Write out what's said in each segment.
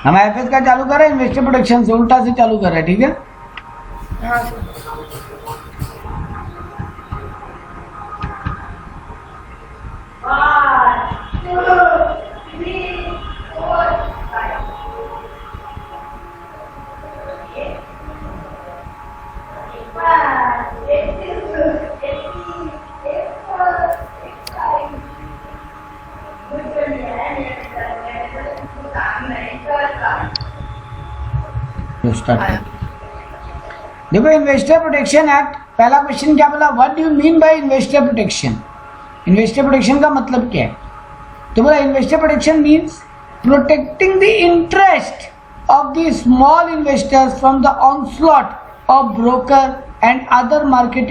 हम IFS का चालू कर रहे हैं इन्वेस्टर प्रोटेक्शन से, उल्टा से चालू कर रहे हैं, ठीक है। हाँ सर। देखो इन्वेस्टर प्रोटेक्शन एक्ट, पहला क्वेश्चन क्या बोला, what do you mean by investor protection. Investor protection का मतलब क्या है, तो बोला investor protection means protecting the interest of the small investors from the onslaught of broker and other market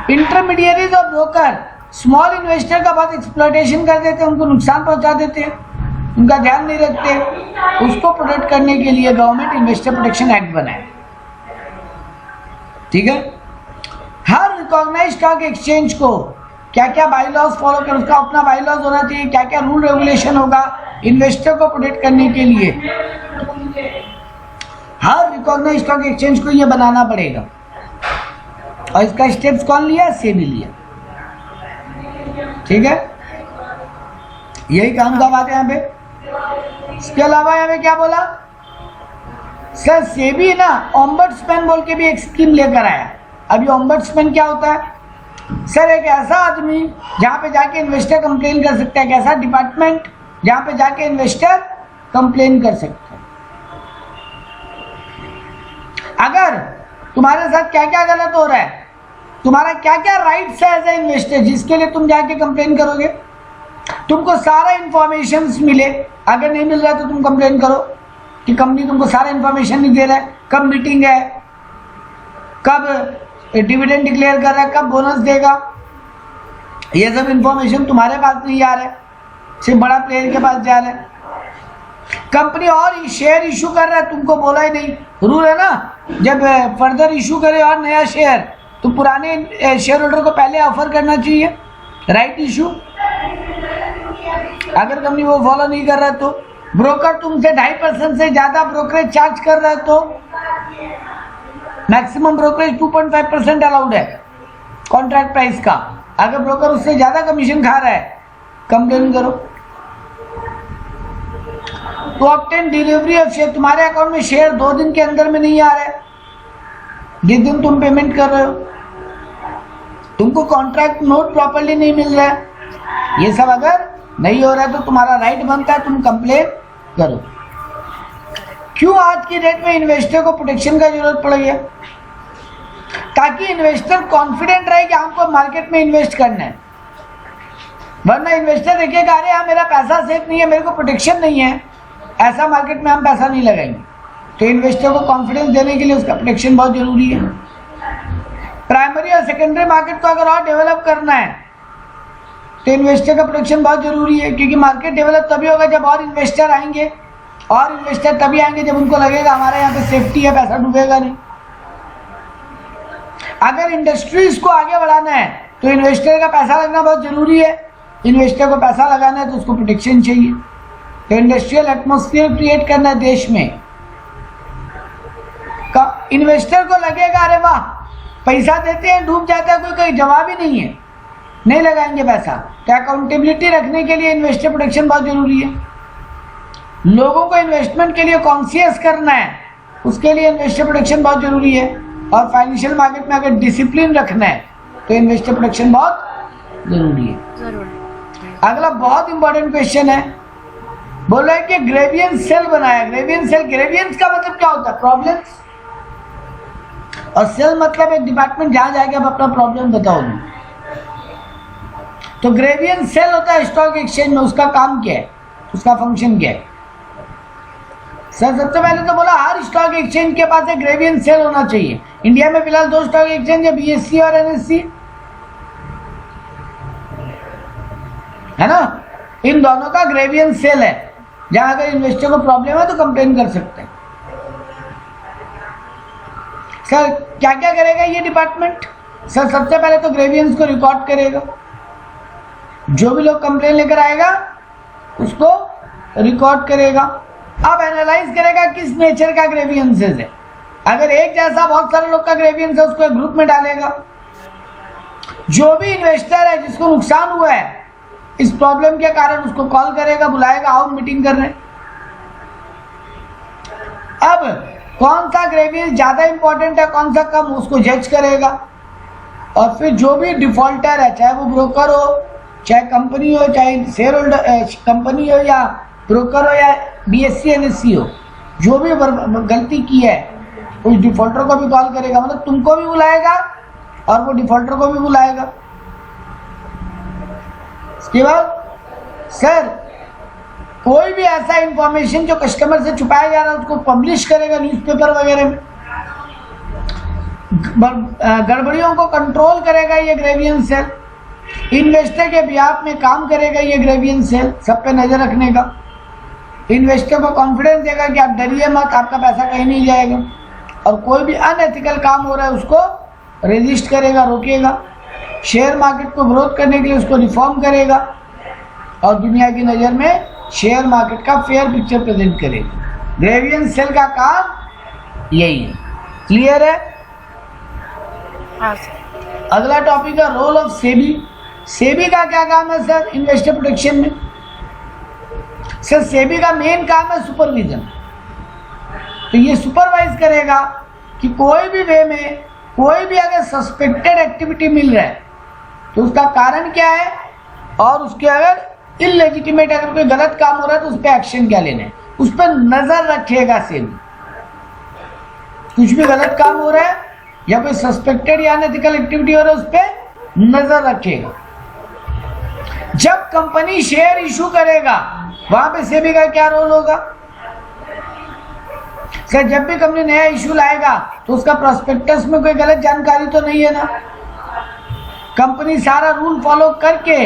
intermediaries और ब्रोकर स्मॉल इन्वेस्टर का बहुत exploitation कर देते हैं, उनको नुकसान पहुंचा देते हैं, उनका ध्यान नहीं रखते, उसको प्रोटेक्ट करने के लिए गवर्नमेंट इन्वेस्टर प्रोटेक्शन एक्ट बनाए, ठीक है। हर रिकॉग्नाइज स्टॉक एक्सचेंज को क्या क्या बाई लॉज फॉलो कर, उसका अपना बाई लॉज होना चाहिए, क्या क्या रूल रेगुलेशन होगा इन्वेस्टर को प्रोटेक्ट करने के लिए, हर रिकॉग्नाइज स्टॉक एक्सचेंज को ये बनाना पड़ेगा। और इसका स्टेप्स कौन लिया, सेबी लिया, ठीक है। यही काम का बात है यहाँ पे। इसके अलावा यहाँ पे क्या बोला सर, सेबी ना ओम्बड्समैन बोल के भी एक स्कीम लेकर आया। अब ये ओम्बड्समैन क्या होता है सर, एक ऐसा आदमी जहाँ पे जाके इन्वेस्टर कंप्लेन कर सकता है, एक ऐसा डिपार्टमेंट जहाँ पे जाके इन्वेस्टर कंप्लेन कर सकता है। अगर तुम्हारे साथ क्या क्या गलत हो रहा है, तुम्हारा क्या क्या राइट्स है एज ए इन्वेस्टर, जिसके लिए तुम जाके कंप्लेन करोगे, तुमको सारा इंफॉर्मेशन मिले, अगर नहीं मिल रहा है तो तुम कंप्लेन करो कि कंपनी तुमको सारा इंफॉर्मेशन नहीं दे रहा है, कब मीटिंग है, कब डिविडेंड डिक्लेयर कर रहा है, कब बोनस देगा, ये सब इंफॉर्मेशन तुम्हारे पास नहीं आ रहा है, सिर्फ बड़ा प्लेयर के पास जा रहा है। कंपनी और शेयर इशू कर रहा है, तुमको बोला ही नहीं। रूल है ना, जब फर्दर इशू करे और नया शेयर तो पुराने शेयर होल्डर को पहले ऑफर करना चाहिए, राइट इशू। अगर कंपनी वो फॉलो नहीं कर रहा है तो ब्रोकर तुमसे 2.5% से ज्यादा ब्रोकरेज चार्ज कर रहा है तो मैक्सिमम ब्रोकरेज 2.5% अलाउड है कॉन्ट्रैक्ट प्राइस का। अगर ब्रोकर उससे ज्यादा कमीशन खा रहा है, कंप्लेन करो। तो ऑब्टेन डिलीवरी ऑफ शेयर, तुम्हारे अकाउंट में शेयर 2 दिन के अंदर में नहीं आ रहा है, जिस दिन तुम पेमेंट कर रहे हो, तुमको कॉन्ट्रैक्ट नोट प्रॉपर्ली नहीं मिल रहा है, ये सब अगर नहीं हो रहा है तो तुम्हारा राइट बनता है, तुम कंप्लेन करो। क्यों आज की डेट में इन्वेस्टर को प्रोटेक्शन का जरूरत पड़ गया, ताकि इन्वेस्टर कॉन्फिडेंट रहे कि हमको मार्केट में इन्वेस्ट करना है। वरना इन्वेस्टर देखेगा अरे हाँ मेरा पैसा सेफ नहीं है, मेरे को प्रोटेक्शन नहीं है, ऐसा मार्केट में हम पैसा नहीं लगाएंगे। तो इन्वेस्टर को कॉन्फिडेंस देने के लिए उसका प्रोटेक्शन बहुत जरूरी है। प्राइमरी और सेकेंडरी मार्केट को अगर और डेवलप करना है तो इन्वेस्टर का प्रोटेक्शन बहुत जरूरी है, क्योंकि मार्केट डेवलप तभी होगा जब और इन्वेस्टर आएंगे, और इन्वेस्टर तभी आएंगे जब उनको लगेगा हमारे यहाँ पे सेफ्टी है, पैसा डूबेगा नहीं। अगर इंडस्ट्रीज को आगे बढ़ाना है तो इन्वेस्टर का पैसा लगना बहुत जरूरी है। इन्वेस्टर को पैसा लगाना है तो उसको प्रोटेक्शन चाहिए। तो इंडस्ट्रियल एटमॉस्फेयर क्रिएट करना है देश में, इन्वेस्टर को लगेगा अरे वाह पैसा देते हैं डूब जाता है, कोई जवाब ही नहीं है, नहीं लगाएंगे पैसा। तो अकाउंटेबिलिटी रखने के लिए इन्वेस्टर प्रोटेक्शन बहुत जरूरी है। लोगों को इन्वेस्टमेंट के लिए कॉन्शियस करना है, उसके लिए इन्वेस्टर प्रोटेक्शन बहुत जरूरी है। और फाइनेंशियल मार्केट में अगर डिसिप्लिन रखना है तो इन्वेस्टर प्रोटेक्शन बहुत जरूरी है। अगला बहुत इंपॉर्टेंट क्वेश्चन है, बोल रहे हैं कि ग्रेवियंस सेल बनाया। ग्रेवियंस सेल, ग्रेवियंस का मतलब क्या होता है, प्रॉब्लम्स, और सेल मतलब एक डिपार्टमेंट जहां जाके आप अपना प्रॉब्लम बताओगे। तो ग्रेवियंस सेल होता है स्टॉक एक्सचेंज में, उसका काम क्या है, उसका फंक्शन क्या है। सर सबसे पहले तो बोला हर स्टॉक एक्सचेंज के पास एक ग्रेवियंस सेल होना चाहिए। इंडिया में फिलहाल 2 स्टॉक एक्सचेंज है, BSE और NSE, है ना। इन दोनों का ग्रेवियंस सेल है, जहां अगर इन्वेस्टर को प्रॉब्लम है तो कंप्लेन कर सकते हैं। सर क्या क्या करेगा ये डिपार्टमेंट, सर सबसे पहले तो ग्रेवियंस को रिकॉर्ड करेगा, जो भी लोग कंप्लेन लेकर आएगा उसको रिकॉर्ड करेगा। अब एनालाइज करेगा किस नेचर का ग्रेवियंसेस है। अगर एक जैसा बहुत सारे लोग का ग्रेवियंस है उसको एक ग्रुप में डालेगा। जो भी इन्वेस्टर है जिसको नुकसान हुआ है इस प्रॉब्लम के कारण उसको कॉल करेगा, बुलाएगा, आओ मीटिंग करने। अब कौन सा ग्रेवियंस ज्यादा इंपॉर्टेंट है कौन सा कम उसको जज करेगा, और फिर जो भी डिफॉल्टर है चाहे वो ब्रोकर हो चाहे कंपनी हो चाहे शेयर होल्डर कंपनी हो या ब्रोकर हो या BSE NSE हो, जो भी गलती की है उस डिफॉल्टर को भी कॉल करेगा, मतलब तुमको भी बुलाएगा और वो डिफॉल्टर को भी बुलाएगा। इसके बाद सर कोई भी ऐसा इंफॉर्मेशन जो कस्टमर से छुपाया जा रहा है उसको पब्लिश करेगा न्यूज़पेपर वगैरह में। गड़बड़ियों को कंट्रोल करेगा ये ग्रेवियंस सेल। इन्वेस्टर के बिहाफ में काम करेगा ये ग्रेवियंस सेल, सब पे नजर रखने का। इन्वेस्टर को कॉन्फिडेंस देगा कि आप डरिए मत, आपका पैसा कहीं नहीं जाएगा। और कोई भी अनएथिकल काम हो रहा है उसको रेजिस्ट करेगा, रोकेगा। शेयर मार्केट को ग्रोथ करने के लिए उसको रिफॉर्म करेगा और दुनिया की नज़र में शेयर मार्केट का फेयर पिक्चर प्रेजेंट करेगा। ग्रेवियंस सेल का काम यही है। क्लियर है? अगला टॉपिक है रोल ऑफ सेबी। सेबी का क्या काम है सर इन्वेस्टर प्रोटेक्शन में? सर सेबी का मेन काम है सुपरविजन। तो ये सुपरवाइज करेगा कि कोई भी वे में कोई भी अगर सस्पेक्टेड एक्टिविटी मिल रहा है तो उसका कारण क्या है, और उसके अगर इलेजिटिमेट अगर कोई गलत काम हो रहा है तो उस पर एक्शन क्या लेना है, उस पर नजर रखेगा सेबी। कुछ भी गलत काम हो रहा है या कोई सस्पेक्टेड या अनएथिकल एक्टिविटी हो रहा है उस पर नजर रखेगा। जब कंपनी शेयर इशू करेगा वहां पे सेबी का क्या रोल होगा? सर जब भी कंपनी नया इशू लाएगा तो उसका प्रोस्पेक्टस में कोई गलत जानकारी तो नहीं है ना? कंपनी सारा रूल फॉलो करके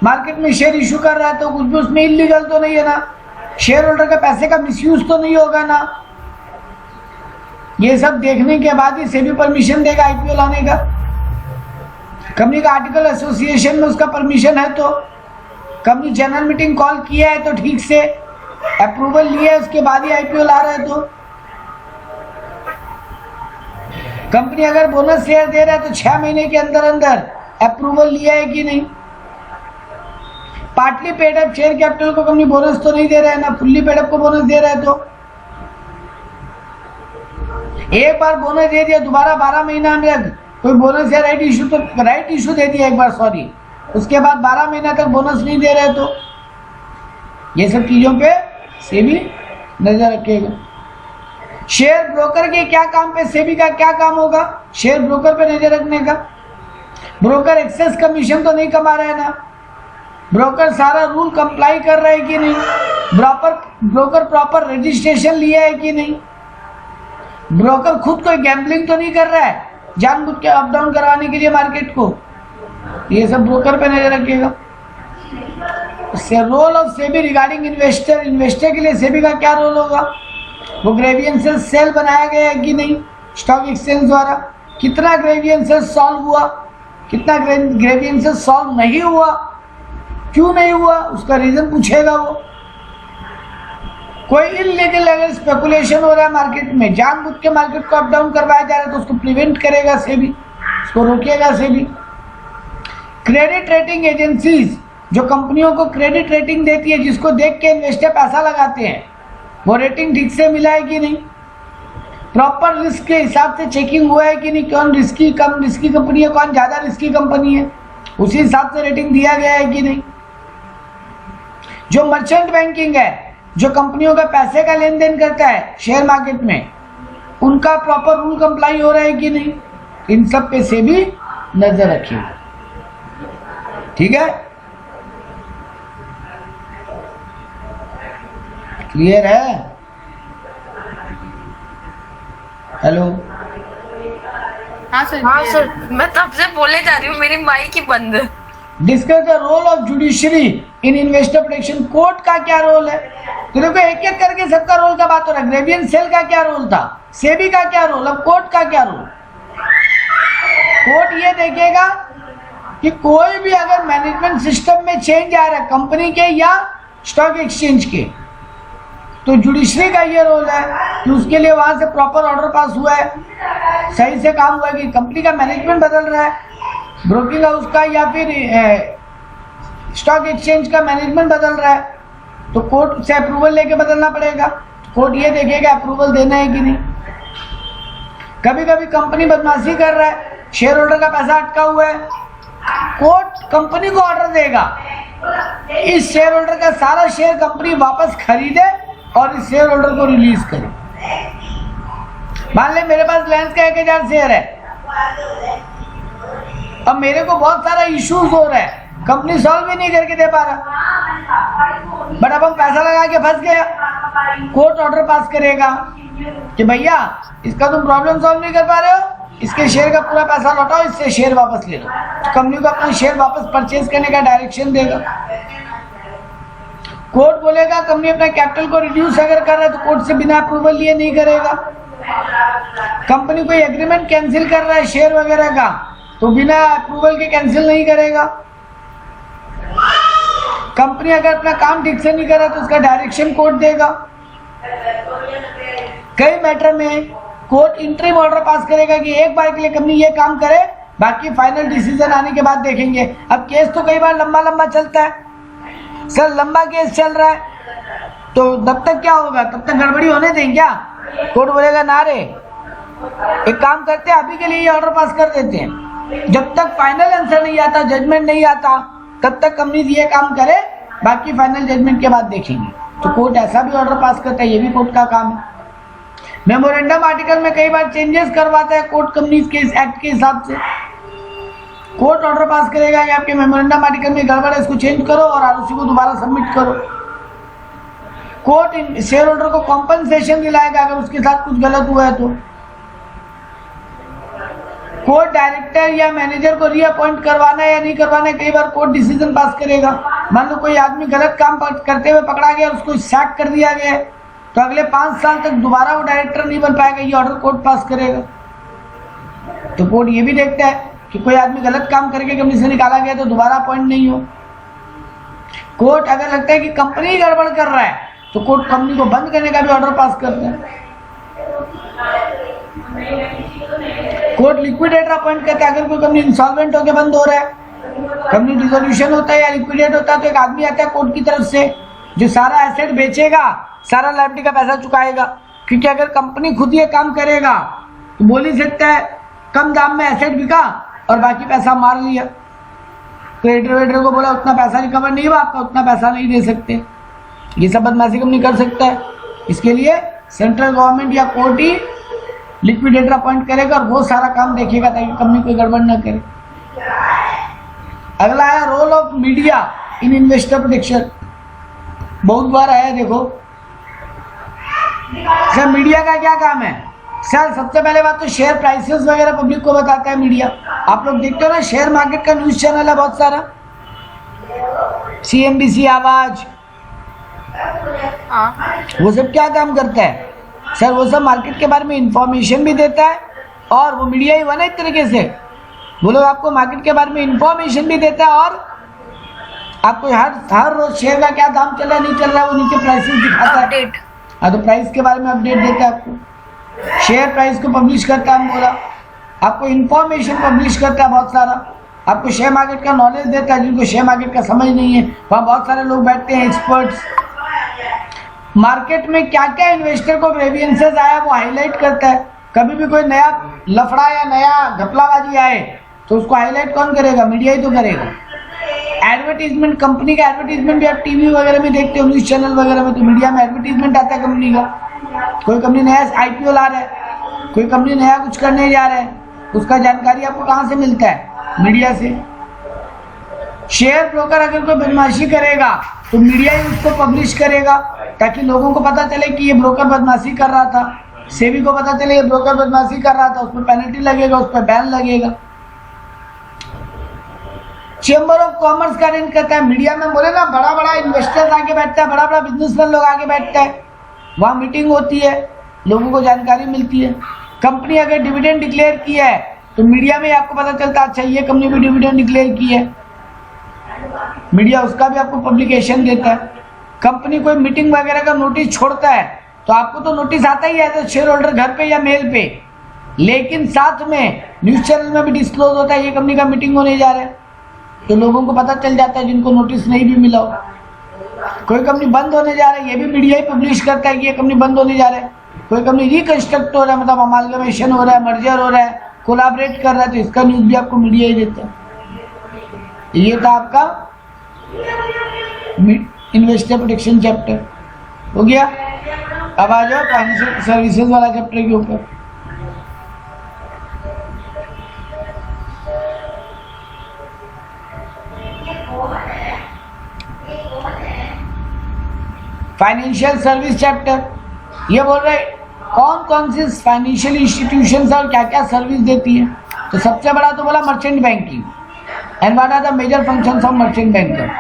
मार्केट में शेयर इशू कर रहा है तो कुछ भी उसमें इलीगल तो नहीं है ना? शेयर होल्डर के पैसे का मिसयूज तो नहीं होगा ना? ये सब देखने के बाद ही सेबी परमिशन देगा IPO लाने का। कंपनी का आर्टिकल एसोसिएशन में उसका परमिशन है तो, कंपनी जनरल मीटिंग कॉल किया है तो ठीक से अप्रूवल लिया है उसके बाद ही IPO ला रहे हैं तो, कंपनी अगर बोनस शेयर दे रहा है तो 6 महीने के अंदर अंदर अप्रूवल लिया है कि नहीं? Partly paid up share capital को कंपनी बोनस तो नहीं दे रहा है ना, फुल्ली पेड अप को बोनस दे रहा है तो एक बार बोनस दे दिया दोबारा 12 महीना में कोई बोनस या राइट इशू दे दिया एक बार सॉरी, उसके बाद 12 महीना तक बोनस नहीं दे रहे तो ये सब चीजों पे सेबी नजर रखेगा। शेयर ब्रोकर के क्या काम पे सेबी का क्या काम होगा? शेयर ब्रोकर पे नजर रखने का। ब्रोकर एक्सेस कमीशन तो नहीं कमा रहा है ना? ब्रोकर सारा रूल कंप्लाई कर रहा है कि नहीं? ब्रोकर प्रॉपर रजिस्ट्रेशन लिया है कि नहीं? ब्रोकर खुद कोई गैम्बलिंग तो नहीं कर रहा है जानबूझ के अप डाउन करवाने के लिए मार्केट को? ये सब ब्रोकर पे नजर रखेगा। Role of SEBI regarding investor. Investor के लिए सेबी का क्या रोल होगा? वो ग्रेवियंसेस सेल बनाया गया है कि नहीं स्टॉक एक्सचेंज द्वारा? कितना ग्रेवियंसेस सॉल्व हुआ, कितना ग्रेवियंसेस सॉल्व नहीं हुआ, क्यों नहीं हुआ, उसका रीजन पूछेगा वो। कोई इलीगल अगर स्पेकुलेशन हो रहा है मार्केट में, जानबूझ के मार्केट को अप डाउन करवाया जा रहा है तो उसको प्रिवेंट करेगा सेबी, उसको रोकेगा सेबी। क्रेडिट रेटिंग एजेंसीज जो कंपनियों को क्रेडिट रेटिंग देती है जिसको देख के इन्वेस्टर पैसा लगाते हैं, वो रेटिंग ठीक से मिला है कि नहीं? प्रॉपर रिस्क के हिसाब से चेकिंग हुआ है कि नहीं? कौन रिस्की कम रिस्की कंपनी है, कौन ज्यादा रिस्की कंपनी है, उसी हिसाब से रेटिंग दिया गया है कि नहीं? जो मर्चेंट बैंकिंग है जो कंपनियों का पैसे का लेन देन करता है शेयर मार्केट में, उनका प्रॉपर रूल कंप्लाई हो रहा है कि नहीं? इन सब पे से भी नजर रखिए। ठीक है, क्लियर है? हेलो हाँ सर मैं तब से बोले जा रही हूँ, मेरी माइक ही बंद है। Discuss the role of judiciary in investor protection. Court का क्या रोल है? तो देखो एक एक करके सबका रोल का बात हो रहा है। ग्रेवियंस सेल का क्या रोल था, सेबी का क्या रोल, अब कोर्ट का क्या रोल? कोर्ट ये देखेगा कि कोई भी अगर मैनेजमेंट सिस्टम में चेंज आ रहा है कंपनी के या स्टॉक एक्सचेंज के, तो जुडिशरी का ये रोल है कि उसके लिए वहां से प्रॉपर ऑर्डर पास हुआ है, सही से काम हुआ है कि कंपनी का मैनेजमेंट बदल रहा है, ब्रोकिंग हाउस का या फिर स्टॉक एक्सचेंज का मैनेजमेंट बदल रहा है, तो कोर्ट से अप्रूवल लेके बदलना पड़ेगा। कोर्ट ये देखेगा अप्रूवल देना है कि नहीं। कभी कभी कंपनी बदमाशी कर रहा है, शेयर होल्डर का पैसा अटका हुआ है, कोर्ट कंपनी को ऑर्डर देगा इस शेयर होल्डर का सारा शेयर कंपनी वापस खरीदे और इस शेयर होल्डर को रिलीज करे। मान ले मेरे पास रिलायंस का 1000 शेयर है, अब मेरे को बहुत सारा इश्यूज हो रहा है, कंपनी सॉल्व भी नहीं करके दे पा रहा, बट अब हम पैसा लगा के फंस गया, कोर्ट ऑर्डर पास करेगा कि भैया इसका तुम प्रॉब्लम सॉल्व नहीं कर पा रहे हो, इसके शेयर का पूरा पैसा लौटाओ, इससे शेयर वापस ले लो। तो कंपनी को अपना शेयर वापस परचेज करने का डायरेक्शन देगा। कोर्ट बोलेगा कंपनी अपना कैपिटल को रिड्यूस अगर कर रहा है तो कोर्ट से बिना अप्रूवल लिए नहीं करेगा। कंपनी कोई एग्रीमेंट कैंसिल कर रहा है शेयर वगैरह का तो बिना अप्रूवल के कैंसिल नहीं करेगा। कंपनी अगर अपना काम ठीक से नहीं कर रहा तो उसका डायरेक्शन कोर्ट देगा। कई मैटर में कोर्ट इंटरिम ऑर्डर पास करेगा कि एक बार के लिए कंपनी ये काम करे, बाकी फाइनल डिसीजन आने के बाद देखेंगे। अब केस तो कई बार लंबा लंबा चलता है, सर लंबा केस चल रहा है तो तब तक क्या होगा, तब तक गड़बड़ी होने दें क्या? कोर्ट बोलेगा ना रे, एक काम करते हैं अभी के लिए ये ऑर्डर पास कर देते हैं, जब तक फाइनल आंसर नहीं आता, जजमेंट नहीं आता, तब तक कंपनी ये काम करे, बाकी फाइनल जजमेंट के बाद देखेंगे। तो कोर्ट ऐसा भी ऑर्डर पास करता है, ये भी कोर्ट का काम है। मेमोरेंडम आर्टिकल में कई बार चेंजेस करवाता है कोर्ट कंपनीज के एक्ट के हिसाब से। कोर्ट ऑर्डर पास करेगा कि आपके मेमोरेंडम आर्टिकल में गड़बड़ है, इसको चेंज करो और आरओसी को दोबारा सबमिट करो। कोर्ट शेयर होल्डर को कॉम्पनसेशन दिलाएगा अगर उसके साथ कुछ गलत हुआ है तो। कोर्ट डायरेक्टर या मैनेजर को रीअपॉइंट करवाना है या नहीं करवाना है, कई बार कोर्ट डिसीजन पास करेगा। मान लो कोई आदमी गलत काम करते हुए पकड़ा गया, उसको सैक कर दिया गया है, तो अगले 5 साल तक दोबारा वो डायरेक्टर नहीं बन पाएगा, ये ऑर्डर कोर्ट पास करेगा। तो कोर्ट ये भी देखता है कि कोई आदमी गलत काम करके कंपनी से निकाला गया तो दोबारा अपॉइंट नहीं हो। कोर्ट अगर लगता है कि कंपनी गड़बड़ कर रहा है तो कोर्ट कंपनी को बंद करने का भी ऑर्डर पास करता है। कोर्ट लिक्विडेटर अपॉइंट करता है। अगर कोई कंपनी इंसॉल्वेंट होकर बंद हो रहा है, कंपनी डिसोल्यूशन होता है या लिक्विडेट होता है, तो एक आदमी आता है कोर्ट की तरफ से जो सारा एसेट बेचेगा, सारा लायबिलिटी का पैसा चुकाएगा। क्योंकि अगर कंपनी खुद ये काम करेगा तो बोल ही सकता है कम दाम में एसेट बिका और बाकी पैसा मार लिया, क्रेडिटर वेडिटर को बोला उतना पैसा रिकवर नहीं हुआ, आपका उतना पैसा नहीं दे सकते। ये सब बदमाशी कंपनी कर सकता है। इसके लिए सेंट्रल गवर्नमेंट या कोर्ट ही लिक्विडेटर अपॉइंट करेगा और वो सारा काम देखेगा ताकि कंपनी कोई गड़बड़ न करे। अगला है role of media in investor protection. बहुत बार आया, देखो सर मीडिया का क्या काम है? सर सबसे पहले बात तो शेयर प्राइसेस वगैरह पब्लिक को बताता है मीडिया। आप लोग देखते हो ना, शेयर मार्केट का न्यूज चैनल है बहुत सारा, CNBC, आवाज, वो सब क्या काम करता है? सर वो सब मार्केट के बारे में इंफॉर्मेशन भी देता है और वो मीडिया ही बना एक तरीके से, वो लोग आपको मार्केट के बारे में इंफॉर्मेशन भी देता है और आपको हर रोज शेयर का क्या दाम चल रहा है नहीं चल रहा है वो नीचे प्राइसेस दिखाता है। हाँ, तो प्राइस के बारे में अपडेट देता है आपको, शेयर प्राइस को पब्लिश करता है, हम बोला आपको इंफॉर्मेशन पब्लिश करता है बहुत सारा, आपको शेयर मार्केट का नॉलेज देता है। जिनको शेयर मार्केट का समझ नहीं है वहाँ बहुत सारे लोग बैठते हैं, एक्सपर्ट्स। मार्केट में क्या क्या इन्वेस्टर को वेरिएंसेस आया वो हाईलाइट करता है। कभी भी कोई नया लफड़ा या नया घपलाबाजी आए तो उसको हाईलाइट कौन करेगा? मीडिया ही तो करेगा। एडवर्टीजमेंट, कंपनी का एडवर्टीजमेंट भी आप टीवी वगैरह में देखते हो, न्यूज चैनल वगैरह में, तो मीडिया में एडवर्टीजमेंट आता है कंपनी का। कोई कंपनी नया IPO ला रहा है, कोई कंपनी नया कुछ करने जा रहा है, उसका जानकारी आपको कहाँ से मिलता है? मीडिया से। शेयर ब्रोकर अगर कोई बदमाशी करेगा तो मीडिया ही उसको पब्लिश करेगा ताकि लोगों को पता चले कि ये ब्रोकर बदमाशी कर रहा था, सेबी को पता चले ये ब्रोकर बदमाशी कर रहा था, उस पर पेनल्टी लगेगा, उस पर बैन लगेगा। चेंबर ऑफ कॉमर्स का अरेंज करता है। मीडिया में बोले ना, बड़ा बड़ा इन्वेस्टर्स आके बैठता है, बड़ा बड़ा बिजनेसमैन लोग आके बैठता है, वहाँ मीटिंग होती है, लोगों को जानकारी मिलती है। कंपनी अगर डिविडेंड डिक्लेयर किया है तो मीडिया में आपको पता चलता है अच्छा ये कंपनी भी डिविडेंड डिक्लेयर की है, मीडिया उसका भी आपको पब्लिकेशन देता है। कंपनी कोई मीटिंग वगैरह का नोटिस छोड़ता है तो आपको तो नोटिस आता ही है एज शेयर होल्डर घर पे या मेल पे, लेकिन साथ में न्यूज चैनल में भी डिस्क्लोज होता है ये कंपनी का मीटिंग होने जा रहा है, तो लोगों को पता चल जाता है जिनको नोटिस नहीं भी मिला हो। कोई कंपनी बंद होने जा रहा है ये भी मीडिया ही पब्लिश करता है कि ये कंपनी बंद होने जा रहा है। कोई कंपनी रिकंस्ट्रक्ट हो रहा है, मतलब अमालगमेशन हो रहा है, मर्जर हो रहा है, कोलैबोरेट कर रहा है, तो इसका न्यूज भी आपको मीडिया ही देता है। ये था आपका इन्वेस्टर प्रोटेक्शन चैप्टर, हो गया। अब आ जाओ फाइनेंशियल सर्विसेज वाला चैप्टर के ऊपर। फाइनेंशियल सर्विस चैप्टर ये बोल रहे कौन कौन सी फाइनेंशियल इंस्टीट्यूशंस और क्या क्या सर्विस देती है। तो सबसे बड़ा तो बोला merchant banking, and what are the major functions of merchant banker,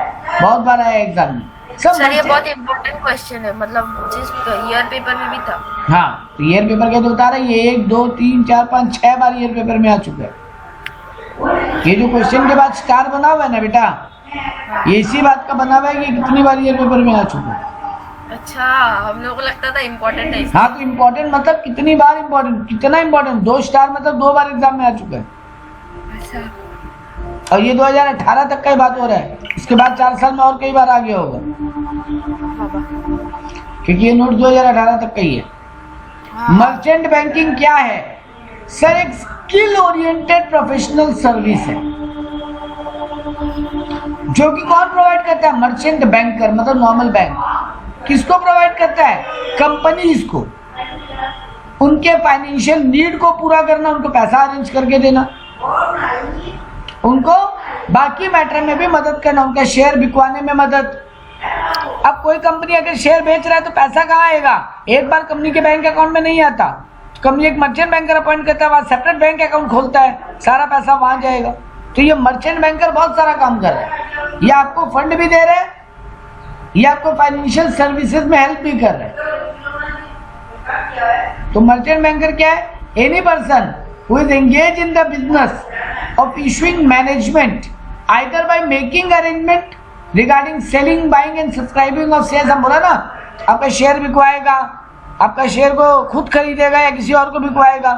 बहुत बार आया एग्जाम में। सर ये बहुत इम्पोर्टेंट क्वेश्चन है, मतलब जिस ईयर पेपर में भी था। हाँ, तो ईयर पेपर के तो बता रहे ये 1 2 3 4 5 6 बार ईयर पेपर में आ चुका है। ये जो क्वेश्चन के बाद स्टार बना हुआ है ना बेटा, ये इसी बात का बना हुआ है कि कितनी बार ईयर पेपर में आ चुका है। अच्छा, हम लोगों को लगता था इम्पोर्टेंट है। हाँ, तो इम्पोर्टेंट मतलब कितनी बार इम्पोर्टेंट, कितना इम्पोर्टेंट, 2 स्टार मतलब 2 बार एग्जाम में आ चुका है। अच्छा। और ये 2018 तक का ही बात हो रहा है, इसके बाद 4 साल में और कई बार आ गया होगा, क्योंकि ये नोट 2018 तक का ही है। मर्चेंट बैंकिंग क्या है सर? एक स्किल ओरिएंटेड प्रोफेशनल सर्विस है जो कि कौन प्रोवाइड करता है? मर्चेंट बैंकर, मतलब नॉर्मल बैंक। किसको प्रोवाइड करता है? कंपनीज को। उनके फाइनेंशियल नीड को पूरा करना, उनको पैसा अरेंज करके देना, उनको बाकी मैटर में भी मदद करना, उनका शेयर बिकवाने में मदद। अब कोई कंपनी अगर शेयर बेच रहा है तो पैसा कहाँ आएगा? एक बार कंपनी के बैंक अकाउंट में नहीं आता, कंपनी एक मर्चेंट बैंकर अपॉइंट करता है, वहां सेपरेट बैंक अकाउंट खोलता है, सारा पैसा वहां जाएगा। तो ये मर्चेंट बैंकर बहुत सारा काम कर रहा है, ये आपको फंड भी दे रहा है, ये आपको फाइनेंशियल सर्विसेज में हेल्प भी कर रहा है। तो मर्चेंट बैंकर क्या है? Any person who is engage in the business of issuing management either by making arrangement regarding selling, buying and subscribing of shares। हम बोला ना, आपका शेयर बिकवाएगा, आपका शेयर को खुद खरीदेगा या किसी और को बिकवाएगा,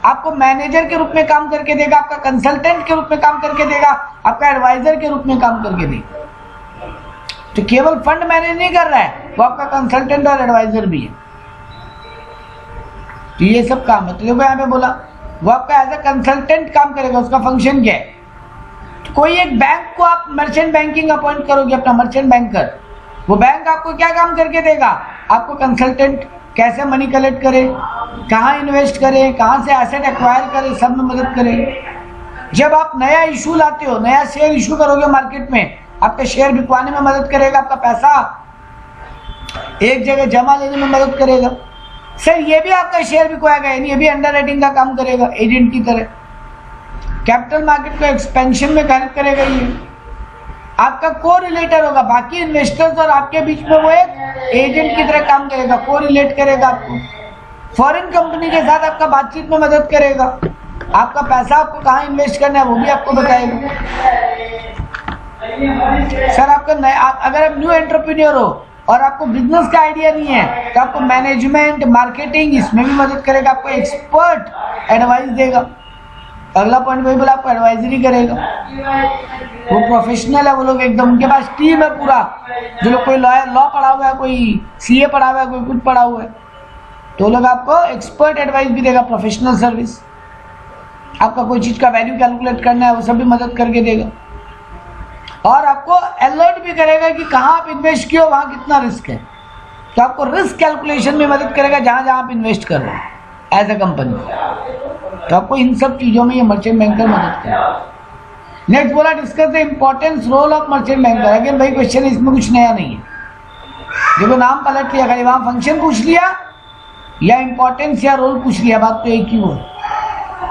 आपको मैनेजर के रूप में काम करके देगा, आपका कंसल्टेंट के रूप में काम करके देगा, आपका एडवाइजर के रूप में काम करके देगा। तो केवल फंड मैनेज नहीं कर रहा है, वो आपका कंसल्टेंट और एडवाइजर भी है। तो ये सब काम है। तो देखो यहाँ पे बोला वो आपका एज ए कंसल्टेंट काम करेगा, उसका फंक्शन क्या है? तो कोई एक बैंक को आप मर्चेंट बैंकिंग अपॉइंट करोगे अपना मर्चेंट बैंकर, वो बैंक आपको क्या काम करके देगा? आपको कंसल्टेंट कैसे मनी कलेक्ट करे, कहाँ इन्वेस्ट करे, कहाँ से एसेट एक्वायर करे, सब में मदद करे। जब आप नया इशू लाते हो, नया शेयर इशू करोगे मार्केट में, आपका शेयर बिकवाने में मदद करेगा, आपका पैसा एक जगह जमा लेने में मदद करेगा। सर ये भी आपका शेयर बिकवाएगा, यानी ये भी अंडर राइटिंग का काम करेगा एजेंट की तरह। कैपिटल मार्केट को एक्सपेंशन में हेल्प करेगा, ये आपका को रिलेटर होगा, बाकी इन्वेस्टर्स और आपके बीच में वो एक एजेंट की तरह काम करेगा, को रिलेट करेगा आपको। फॉरेन कंपनी के साथ आपका बातचीत में मदद करेगा, आपका पैसा आपको कहाँ इन्वेस्ट करना है वो भी आपको बताएगा। सर आपका नया, अगर आप न्यू एंटरप्रेन्योर हो और आपको बिजनेस का आइडिया नहीं है तो आपको मैनेजमेंट, मार्केटिंग इसमें भी मदद करेगा, आपको एक्सपर्ट एडवाइस देगा। अगला पॉइंट वही बोला, आपको एडवाइजरी करेगा। वो प्रोफेशनल है, वो लोग एकदम, उनके पास टीम है पूरा, जो लोग कोई लॉ पढ़ा हुआ है, कोई सीए पढ़ा हुआ है, कोई कुछ पढ़ा हुआ है, तो लोग आपको एक्सपर्ट एडवाइस भी देगा। प्रोफेशनल सर्विस, आपका कोई चीज का वैल्यू कैलकुलेट करना है वो सब भी मदद करके देगा, और आपको अलर्ट भी करेगा कि कहाँ आप इन्वेस्ट किए हो, वहाँ कितना रिस्क है, तो आपको रिस्क कैलकुलेशन में मदद करेगा जहाँ जहाँ आप इन्वेस्ट कर रहे हो एज ए कंपनी। तो आपको इन सब चीज़ों में ये मर्चेंट बैंकर मदद करेगा। नेक्स्ट बोला discuss the importance role of merchant banker. Again भाई क्वेश्चन इसमें कुछ नया नहीं है, देखो नाम पलट लिया, खाली वहाँ फंक्शन पूछ लिया या इम्पोर्टेंस या रोल पूछ लिया, बात तो एक ही हो।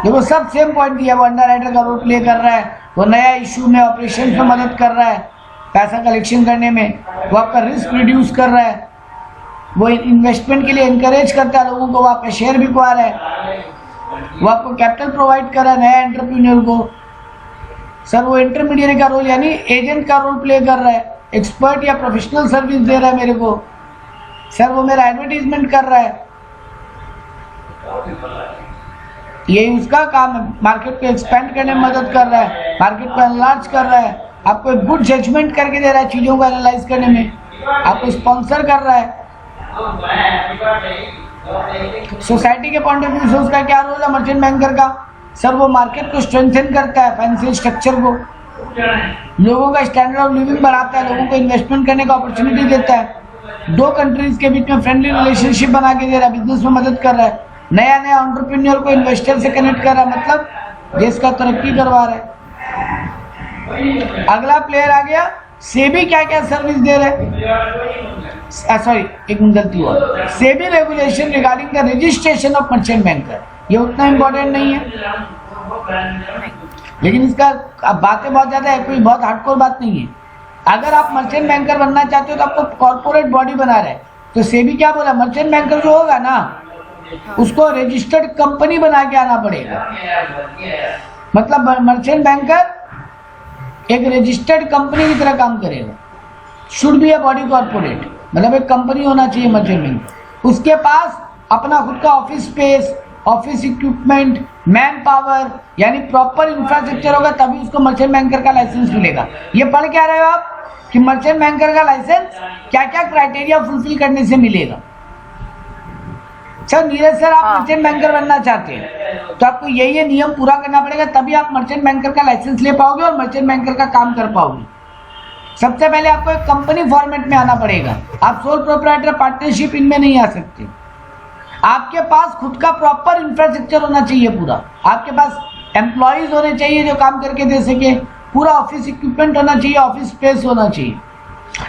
देखो सब सेम पॉइंट दिया, वो अंडर राइटर का रोल प्ले कर रहा है, वो नया इशू में ऑपरेशन में मदद कर रहा है, पैसा कलेक्शन करने में, वो आपका रिस्क रिड्यूस कर रहा है, वो इन्वेस्टमेंट के लिए इनकरेज करता है लोगों को, वो आपका शेयर बिकवा रहा है, वो आपको कैपिटल प्रोवाइड कर रहा है नया एंटरप्रेन्योर को। सर वो इंटरमीडिएट का रोल यानी एजेंट का रोल प्ले कर रहा है, एक्सपर्ट या प्रोफेशनल सर्विस दे रहा है मेरे को, सर वो मेरा एडवर्टीजमेंट कर रहा है, ये उसका काम है। मार्केट को एक्सपेंड करने में मदद कर रहा है, मार्केट को एनलार्ज कर रहा है, आपको एक गुड जजमेंट करके दे रहा है चीज़ों को एनालाइज करने में, आपको स्पॉन्सर कर रहा है। सोसाइटी के पॉइंट ऑफ व्यू से उसका क्या रोल है मर्चेंट बैंकर का? सर वो मार्केट को स्ट्रेंथन करता है, फाइनेंशियल स्ट्रक्चर को, लोगों का स्टैंडर्ड ऑफ लिविंग बढ़ाता है, लोगों को इन्वेस्टमेंट करने का अपॉर्चुनिटी देता है, दो कंट्रीज के बीच में फ्रेंडली रिलेशनशिप बना के दे रहा है, बिजनेस में मदद कर रहा है, नया नया एंटरप्रेन्योर को इन्वेस्टर से कनेक्ट कर रहा है, मतलब देश का तरक्की करवा रहा है। अगला प्लेयर आ गया सेबी, क्या क्या सर्विस दे रहे हैं? सॉरी, एक मिनट गलती हुआ, SEBI regulation regarding the registration of merchant banker, ये उतना इंपॉर्टेंट नहीं है, लेकिन इसका अब बातें बहुत ज्यादा है, कोई बहुत हार्डकोर बात नहीं है। अगर आप मर्चेंट बैंकर बनना चाहते हो तो आपको कॉर्पोरेट बॉडी बना रहे, तो सेबी क्या बोला, मर्चेंट बैंकर जो होगा ना उसको रजिस्टर्ड कंपनी बना के आना पड़ेगा, मतलब मर्चेंट बैंकर एक रजिस्टर्ड कंपनी की तरह काम करेगा, should be a body corporate, मतलब एक कंपनी होना चाहिए मर्चेंट बैंकर, उसके पास अपना खुद का office space, office equipment, man power, यानी प्रॉपर इंफ्रास्ट्रक्चर होगा, तभी उसको मर्चेंट बैंकर का लाइसेंस मिलेगा। ये पढ़ क्या रहे हो आप कि मर्चेंट बैंकर का लाइसेंस क्या क्या क्राइटेरिया फुलफिल करने से मिलेगा। सर नीरज सर आप मर्चेंट बैंकर बनना चाहते हैं तो आपको ये नियम पूरा करना पड़ेगा, तभी आप मर्चेंट बैंकर का लाइसेंस ले पाओगे और मर्चेंट बैंकर का काम कर पाओगे। सबसे पहले आपको एक कंपनी फॉर्मेट में आना पड़ेगा, आप सोल प्रोप्राइटर पार्टनरशिप इनमें नहीं आ सकते। आपके पास खुद का प्रॉपर इंफ्रास्ट्रक्चर होना चाहिए पूरा, आपके पास एम्प्लॉयज होने चाहिए जो काम करके दे सके, पूरा ऑफिस इक्विपमेंट होना चाहिए, ऑफिस स्पेस होना चाहिए।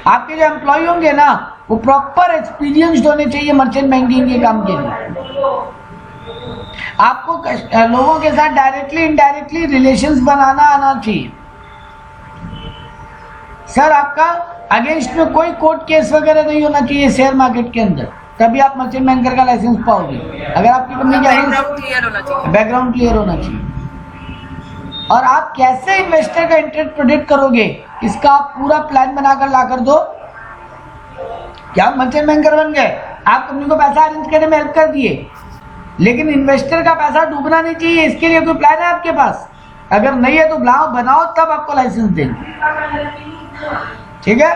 आपके जो एम्प्लॉय होंगे ना वो प्रॉपर एक्सपीरियंस्ड होने चाहिए मर्चेंट बैंकिंग के काम के लिए। आपको लोगों के साथ डायरेक्टली इनडायरेक्टली रिलेशंस बनाना आना चाहिए। सर आपका अगेंस्ट में कोई कोर्ट केस वगैरह नहीं होना चाहिए शेयर मार्केट के अंदर, तभी आप मर्चेंट बैंकर का लाइसेंस पाओगे। अगर आपकी कंपनी का बैकग्राउंड क्लियर होना चाहिए। और आप कैसे इन्वेस्टर का इंटरेस्ट प्रोटेक्ट करोगे इसका आप पूरा प्लान बनाकर ला कर दो। क्या मर्चेंट बैंकर बन गए, आप कंपनी को पैसा अरेंज करने में हेल्प कर दिए, लेकिन इन्वेस्टर का पैसा डूबना नहीं चाहिए, इसके लिए कोई प्लान है आपके पास? अगर नहीं है तो बनाओ तब आपको लाइसेंस देंगे, ठीक है।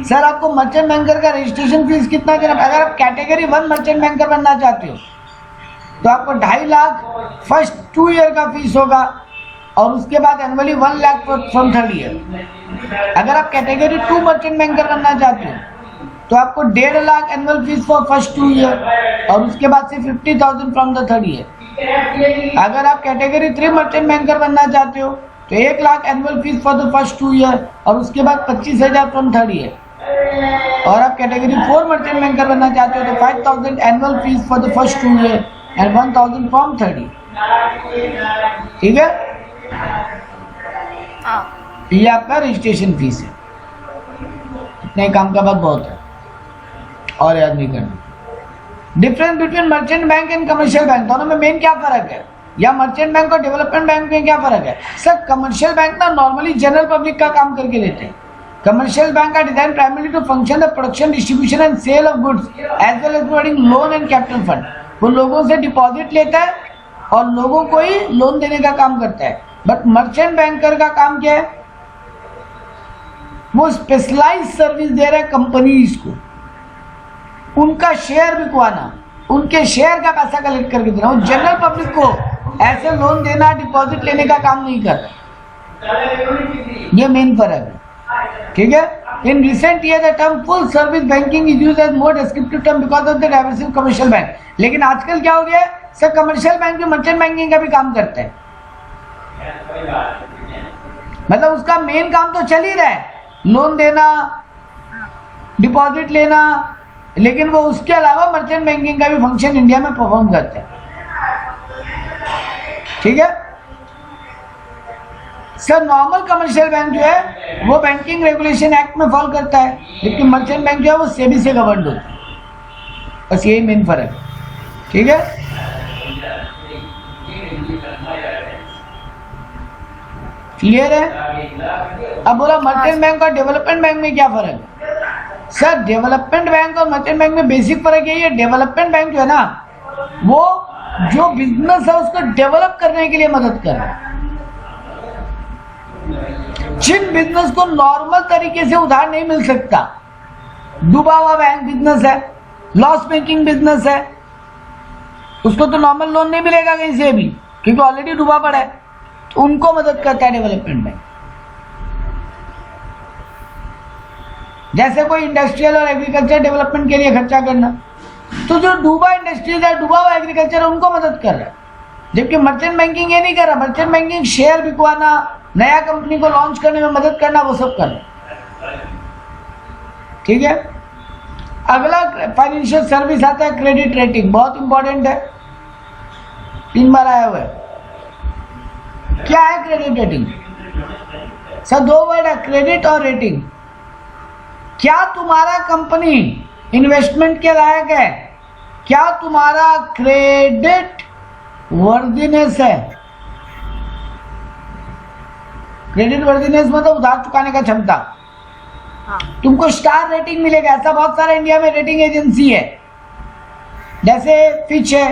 सर आपको मर्चेंट बैंकर का रजिस्ट्रेशन फीस कितना देना? अगर आप कैटेगरी 1 मर्चेंट बैंकर बनना चाहते हो तो आपको 2.5 लाख फर्स्ट 2 ईयर का फीस होगा और उसके बाद annually 1 lakh from 3rd year. अगर आप कैटेगरी 2 मर्चेंट बैंकर बनना चाहते हो तो आपको 1.5 lakh annual fees for first 2 year और उसके बाद से 50,000 फ्रॉम द 3rd ईयर। अगर आप कैटेगरी 3 मर्चेंट बैंकर बनना चाहते हो तो 1 lakh annual fees for the first 2 year और उसके बाद 25,000 फ्रॉम 3rd ईयर। और आप कैटेगरी 4 मर्चेंट बैंकर बनना चाहते हो तो 5,000 annual fees for the first 2 year and 1,000 from 3rd year, ठीक है। ये आपका रजिस्ट्रेशन फीस है, इतने काम का बात बहुत है और याद नहीं करना। Difference between merchant bank and commercial bank, दोनों में मेन क्या फर्क है, या मर्चेंट बैंक और डेवलपमेंट बैंक में क्या फर्क है? सर कमर्शियल बैंक ना नॉर्मली जनरल पब्लिक का काम करके देते हैं। कमर्शियल बैंक का design primary to function the production, distribution and sale of goods as well as providing loan and capital fund. वो लोगों से डिपॉजिट लेता है और लोगों को ही लोन देने का काम करता है। बट मर्चेंट बैंकर का काम क्या है, वो स्पेशलाइज सर्विस दे रहा है कंपनीज को, उनका शेयर बिकवाना, उनके शेयर का पैसा कलेक्ट करके देना। वो जनरल पब्लिक को ऐसे लोन देना, डिपॉजिट लेने का काम नहीं कर रहा। ये मेन फर्क है, ठीक है। In recent year the term full service banking is used as more descriptive term because of the diversity commercial bank. लेकिन आजकल क्या हो गया है, सर कमर्शियल बैंक भी मर्चेंट बैंकिंग का भी काम करता है, मतलब उसका मेन काम तो चल ही रहा है, लोन देना, डिपॉजिट लेना, लेकिन वो उसके अलावा मर्चेंट बैंकिंग का भी फंक्शन इंडिया में परफॉर्म करता है, ठीक है। सर नॉर्मल कमर्शियल बैंक जो है वो बैंकिंग रेगुलेशन एक्ट में फॉलो करता है, लेकिन मर्चेंट बैंक जो है वो सेबी से गवर्न होता है, बस यही मेन फर्क है, ठीक है। क्लियर है? अब बोला मर्चेंट बैंक और डेवलपमेंट बैंक में क्या फर्क है? सर डेवलपमेंट बैंक और मर्चेंट बैंक में बेसिक फर्क यही है, डेवलपमेंट बैंक जो है ना वो जो बिजनेस है उसको डेवलप करने के लिए मदद कर रहा है। जिन बिजनेस को नॉर्मल तरीके से उधार नहीं मिल सकता, डूबा हुआ बैंक बिजनेस है, लॉस मेकिंग बिजनेस है, उसको तो नॉर्मल लोन नहीं मिलेगा कहीं से भी क्योंकि ऑलरेडी डूबा पड़ा है, तो उनको मदद करता है डेवलपमेंट बैंक। जैसे कोई इंडस्ट्रियल और एग्रीकल्चर डेवलपमेंट के लिए खर्चा करना, तो जो डूबा इंडस्ट्रीज है, डूबा हुआ एग्रीकल्चर है, उनको मदद कर रहा है। जबकि मर्चेंट बैंकिंग ये नहीं कर रहा। मर्चेंट बैंकिंग शेयर बिकवाना, नया कंपनी को लॉन्च करने में मदद करना, वो सब कर रहा है। ठीक है, अगला फाइनेंशियल सर्विस आता है क्रेडिट रेटिंग, बहुत इंपॉर्टेंट है, 3 बार आया हुआ है। क्या है क्रेडिट रेटिंग? सर 2 वर्ड है, क्रेडिट और रेटिंग। क्या तुम्हारा कंपनी इन्वेस्टमेंट के लायक है? क्या तुम्हारा क्रेडिट वर्दीनेस है? क्रेडिट वर्दीनेस मतलब उधार चुकाने का क्षमता। तुमको स्टार रेटिंग मिलेगा। ऐसा बहुत सारा इंडिया में रेटिंग एजेंसी है, जैसे फिच है,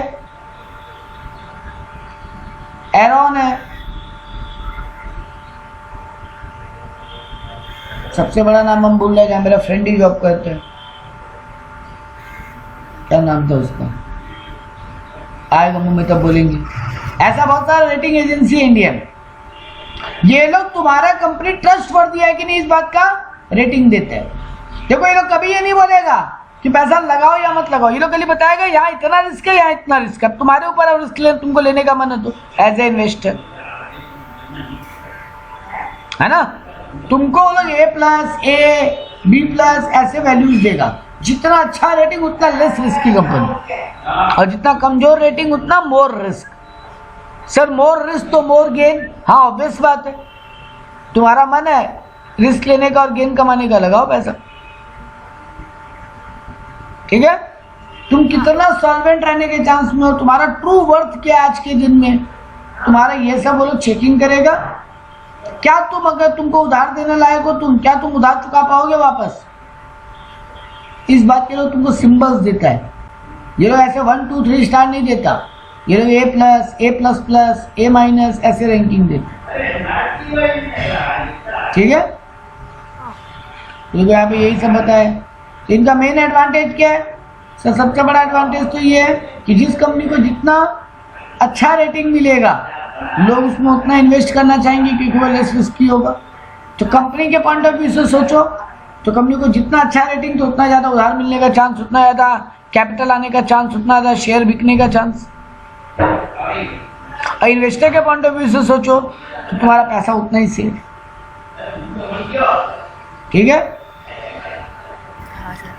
एरॉन है, सबसे बड़ा नाम हम भूल रहे हैं, मेरा फ्रेंड ही जॉब करते हैं, क्या नाम था उसका, आएगा मुंह में तब बोलेंगे। ऐसा बहुत सारा रेटिंग एजेंसी है इंडिया में। ये लोग तुम्हारा कंपनी ट्रस्टवर्दी है कि नहीं इस बात का रेटिंग देते हैं। देखो ये लोग कभी ये नहीं बोलेगा कि पैसा लगाओ या मत लगाओ, ये लोग कभी बताएगा यहाँ इतना रिस्क है, यहाँ इतना रिस्क है। तुम्हारे ऊपर है रिस्क ले, तुमको लेने का मन है तो एज ए इन्वेस्टर, है ना। तुमको वो लोग A+, A, B+ ऐसे वैल्यूज देगा। जितना अच्छा रेटिंग उतना लेस रिस्क की कंपनी, और जितना कमजोर रेटिंग उतना more risk. Sir more risk तो मोर गेन, हाँ ऑब्वियस बात है। तुम्हारा मन है रिस्क लेने का और गेन कमाने का, लगाओ पैसा। ठीक है, तुम कितना सॉल्वेंट रहने के चांस में हो, तुम्हारा ट्रू वर्थ क्या है आज के दिन में, तुम्हारा ये सब वो लोग चेकिंग करेगा। क्या तुम, अगर तुमको उधार देने लायक हो तुम, क्या तुम उधार चुका पाओगे वापस? इस बात के लोग तुमको सिंबल्स देता है। ये लोग ऐसे 1, 2, 3 स्टार नहीं देता, ये लोग A+, A++, A- ऐसे रैंकिंग देते। ठीक है, तो यहाँ पे यही सब बताया। तो इनका मेन एडवांटेज क्या है? सर सबसे बड़ा एडवांटेज तो ये है कि जिस कंपनी को जितना अच्छा रेटिंग मिलेगा लोग उसमें उतना इन्वेस्ट करना चाहेंगे क्योंकि वो लेस रिस्की होगा। तो कंपनी के पॉइंट ऑफ व्यू से सोचो तो कंपनी को जितना अच्छा रेटिंग तो उतना ज़्यादा उधार मिलने का चांस, उतना ज़्यादा कैपिटल आने का चांस, उतना ज़्यादा शेयर बिकने का चांस। और इन्वेस्टर के पॉइंट ऑफ व्यू से सोचो तो तुम्हारा पैसा उतना ही सेफ। ठीक है,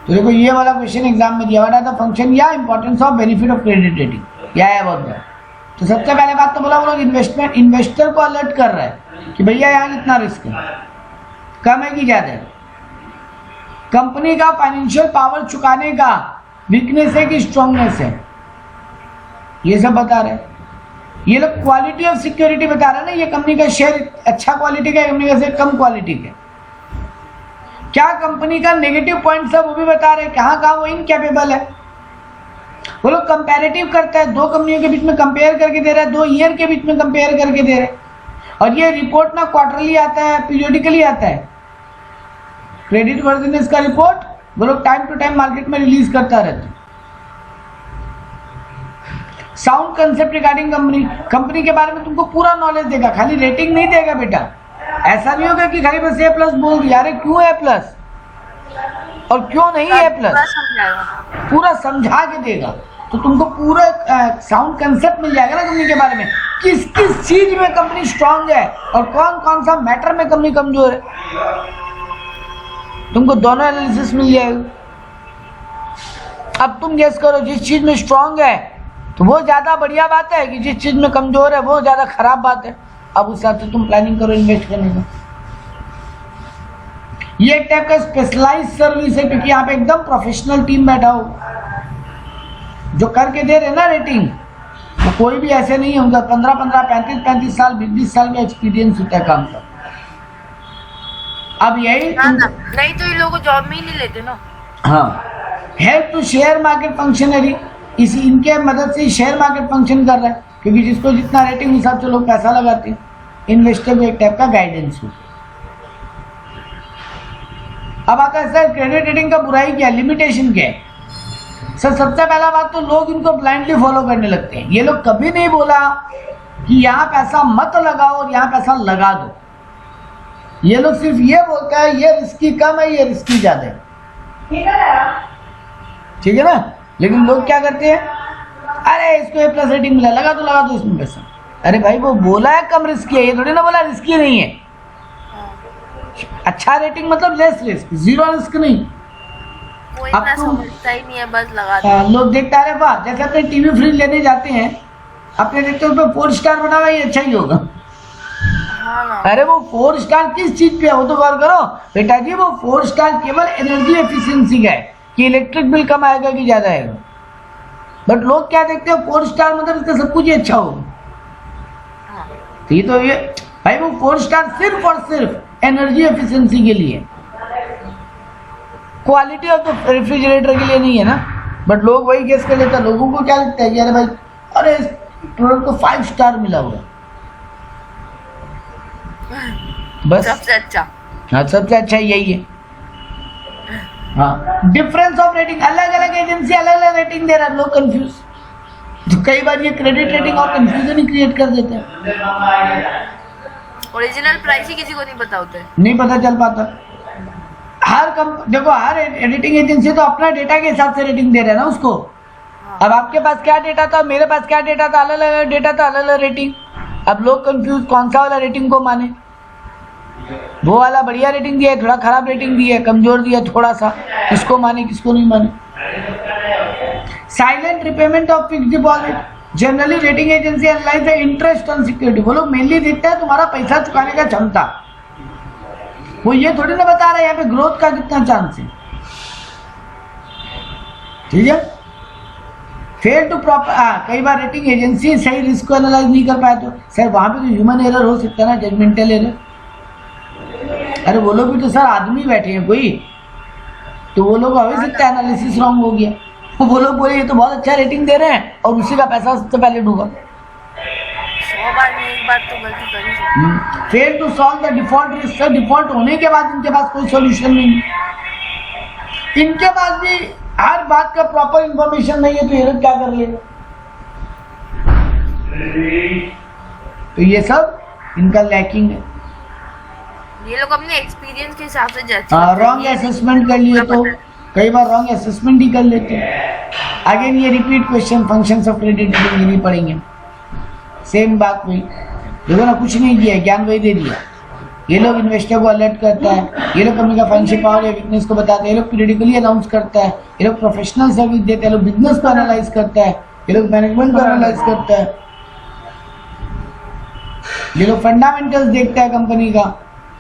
तो देखो ये वाला क्वेश्चन एग्जाम में दिया हुआ था, फंक्शन या importance of benefit of credit rating, क्या है बहुत बड़ा। तो सबसे पहले बात तो बोला वो लोग इन्वेस्टर को अलर्ट कर रहा है कि भैया यहाँ कितना रिस्क है, कम है कि ज्यादा है, कंपनी का फाइनेंशियल पावर चुकाने का वीकनेस है कि स्ट्रांगनेस है, ये सब बता रहे हैं। ये लोग क्वालिटी ऑफ सिक्योरिटी बता रहे हैं ना, ये कंपनी का शेयर अच्छा क्वालिटी का, कंपनी का शेयर कम क्वालिटी का। क्या कंपनी का नेगेटिव पॉइंट्स है वो भी बता रहे हैं, कहाँ वो इनकैपेबल है। वो लोग कंपैरेटिव करता है, 2 कंपनियों के बीच में कंपेयर करके दे रहा है, 2 ईयर के बीच में कंपेयर करके दे रहे हैं। और ये रिपोर्ट ना क्वार्टरली आता है, पीरियडिकली आता है। क्रेडिट वर्दीनेस का रिपोर्ट वो लोग टाइम टू टाइम मार्केट में रिलीज करता रहता है। साउंड कंसेप्ट रिगार्डिंग कंपनी के बारे में तुमको पूरा नॉलेज देगा, खाली रेटिंग नहीं देगा बेटा। ऐसा नहीं होगा कि खाली बस A+ बोल दिया, अरे क्यों A+ और क्यों नहीं A+, पूरा समझा के देगा। तो तुमको पूरा साउंड कंसेप्ट मिल जाएगा ना कंपनी के बारे में, किस किस चीज में कंपनी स्ट्रांग है और कौन कौन सा मैटर में कंपनी कमजोर है, तुमको दोनों एनालिसिस मिल जाएगा। अब तुम गेस करो, जिस चीज में स्ट्रांग है तो वो ज्यादा बढ़िया बात है कि जिस चीज में कमजोर है वो ज्यादा खराब बात है। अब उस हिसाब से तुम प्लानिंग करो इन्वेस्ट करने का। ये एक टाइप का स्पेशलाइज सर्विस है क्योंकि यहाँ पे एकदम प्रोफेशनल टीम बैठा हो जो करके दे रहे ना रेटिंग, तो कोई भी ऐसे नहीं होगा, 15-15, 35-35 साल, 20 साल का एक्सपीरियंस होता है काम का। अब यही नहीं तो ये लोग जॉब में ही नहीं लेते ना। हाँ, help to share market functionary, इसी इनके मदद से शेयर मार्केट फंक्शन कर रहा है, क्योंकि जिसको जितना रेटिंग हिसाब से लोग पैसा लगाते हैं। इन्वेस्टर को एक टाइप का गाइडेंस हो। अब आता है सर क्रेडिट रेटिंग का बुराई क्या है, लिमिटेशन क्या है? सर सबसे पहला बात तो लोग इनको ब्लाइंडली फॉलो करने लगते हैं। ये लोग कभी नहीं बोला कि यहाँ पैसा मत लगाओ और यहाँ पैसा लगा दो। ये लोग सिर्फ ये बोलता है ये रिस्की कम है, ये रिस्की ज्यादा है, ठीक है ना। लेकिन लोग क्या करते हैं, अरे इसको A+ रेटिंग मिला, लगा दो इसमें पैसा। अरे भाई वो बोला है कम रिस्की है, ये थोड़ी ना बोला रिस्की नहीं है। अच्छा रेटिंग मतलब लेस रिस्क, जीरो रिस्क नहीं। वो इतना समझता ही नहीं है, बस लगा दो। लोग देखता है वाह, जैसे अपने टीवी फ्रिज लेने जाते हैं, अपने देखते हैं 4 स्टार बना हुआ, ये अच्छा ही होगा। हाँ ना। अरे वो 4 स्टार किस चीज पे है वो तो गौर करो बेटा जी। वो 4 स्टार केवल एनर्जी एफिशिएंसी का है कि इलेक्ट्रिक बिल कम आएगा कि ज्यादा आएगा। बट लोग क्या देखते हैं 4 स्टार मतलब इसका सब कुछ ही अच्छा होगा। तो ये भाई वो 4 स्टार सिर्फ और सिर्फ एनर्जी एफिशिएंसी के लिए, क्वालिटी ऑफ द रेफ्रिजरेटर के लिए नहीं है ना। बट लोग वही गेस कर लेते हैं। लोगों को क्या लगता है कि अरे भाई, अरे इस प्रोडक्ट को 5 स्टार मिला हुआ, बस सबसे अच्छा। हाँ सबसे अच्छा यही है। हाँ, डिफरेंस ऑफ रेटिंग, अलग अलग एजेंसी अलग अलग रेटिंग दे रहा है, लोग कंफ्यूज। तो कई बार ये क्रेडिट रेटिंग और कंफ्यूजन ही क्रिएट कर देते हैं। ओरिजिनल प्राइस ही किसी को नहीं पता होता है, नहीं पता चल पाता। देखो हर एडिटिंग एजेंसी तो अपना डेटा के हिसाब से रेटिंग दे रहे हैं ना उसको। अब आपके पास क्या डेटा था, मेरे पास क्या डेटा था, अलग अलग डेटा था, अलग अलग रेटिंग। अब लोग कंफ्यूज कौन सा वाला रेटिंग को माने। वो वाला बढ़िया रेटिंग दिया है, थोड़ा खराब रेटिंग दिया है, कमजोर दिया थोड़ा सा, किसको माने किसको नहीं माने। Silent repayment of fixed deposit, generally rating agency analyse the interest on security. वो लोग मेनली देखते हैं तुम्हारा पैसा चुकाने का क्षमता। वो ये थोड़ी ना बता रहा है यहाँ पे ग्रोथ का कितना चांस है, ठीक है। फेल टू प्रॉपर, कई बार रेटिंग एजेंसी सही रिस्क को एनालाइज नहीं कर पाए तो सर वहां पे तो ह्यूमन एरर हो सकता है ना, जजमेंटल एरर। अरे वो लोग भी तो सर आदमी बैठे हैं कोई, तो वो लोग हो सकता है एनालिसिस रॉन्ग हो गया। वो लोग बोले ये तो बहुत अच्छा रेटिंग दे रहे हैं और उसी का पैसा सबसे पहले डूबा। 100 बार में एक बार तो गलती कर ही सकते। Fail to solve the default risk, sir default होने के बाद इनके पास कोई सॉल्यूशन नहीं है। इनके पास भी हर बात का प्रॉपर इंफॉर्मेशन नहीं है, तो ये लोग क्या कर लेगा। तो ये सब इनका लैकिंग है। ये लोग अपने एक्सपीरियंस के हिसाब से जज रॉन्ग असेसमेंट कर लिए तो कई बार रॉन्ग असेसमेंट ही कर लेते हैं। अगेन ये repeat question, functions of credit rating ये नहीं पढ़ेंगे, सेम बात वही। देखो ना, कुछ नहीं दिया, ज्ञान वही दे दिया। ये लोग इन्वेस्टर को अलर्ट करता है, ये लोग कंपनी का फाइनेंशियल पावर या वीकनेस को बताते हैं, ये लोग पीरियडिकली अनाउंस करता है, ये लोग प्रोफेशनल सर्विस देते हैं, ये लोग बिजनेस को एनालाइज करता है, ये लोग मैनेजमेंट को एनालाइज करता है, ये लोग फंडामेंटल्स देखता है कंपनी का,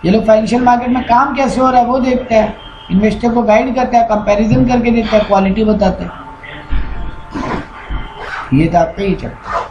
ये लोग फाइनेंशियल मार्केट में काम कैसे हो रहा है वो देखता है, इन्वेस्टर को गाइड करता है, कंपैरिजन करके देता है, क्वालिटी बताता है। ये तो आपका ही चलता है।